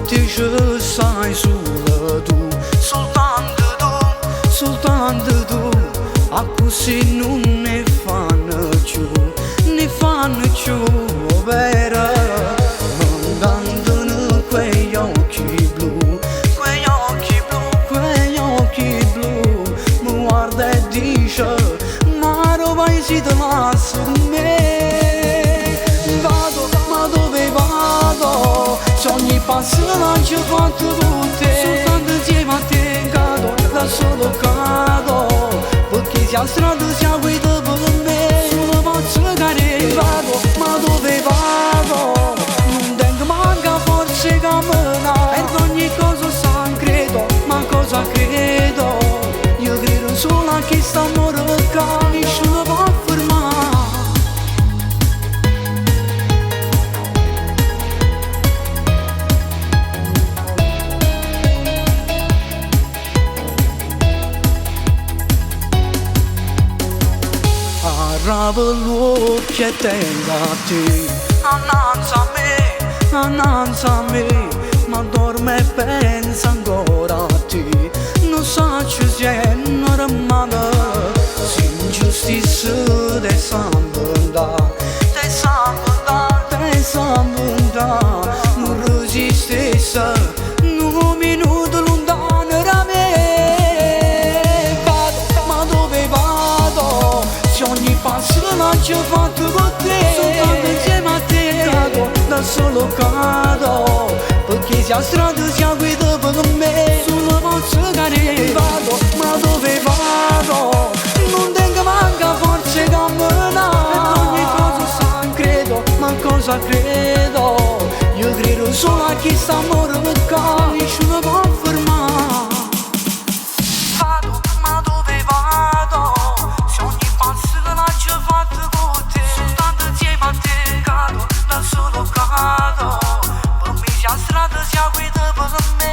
proteja sai solo tu, soltanto tu, soltanto tu. A così non ne fanno più, ne fanno più vera. Mandandone quegli occhi blu, quegli occhi blu, quegli occhi blu. Mi guarda e dice, ma dove vai si te lascia me? Vado, ma dove vado? Se ogni passo lancio fatto con te, soltanto insieme a te cado, da solo cado. Perché se a strada si guida per me, solo posso cadere. Vado, ma dove vado? Non tengo manca forse cammina. Per ogni cosa sta credo, ma cosa credo? Io credo solo a chi sta morendo, nessuno può fermare. Arrava l'occhio e tengo a te, annanzi a me, ma dorme e pensa ancora a te. Non saccio se è normale, se ingiustizia te s'ambunda, te s'ambunda, te s'ambunda. Non resistesse un minuto lontano da me. Vado, ma dove vado? Se ogni passo lancio fatto con te, soltanto insieme a te cado, da solo cado. Perché se a strada si guida per me, solo posso cadere. Vado, ma dove vado? Non tengo manca forse cammina. Per ogni cosa sta credo, ma cosa credo? Io credo solo a chi sta morendo, nessuno può fermare. Vado, ma dove vado? Se ogni passo lancio fatto con te, soltanto insieme a te cado, da solo cado. Per me se a strada si guida per me.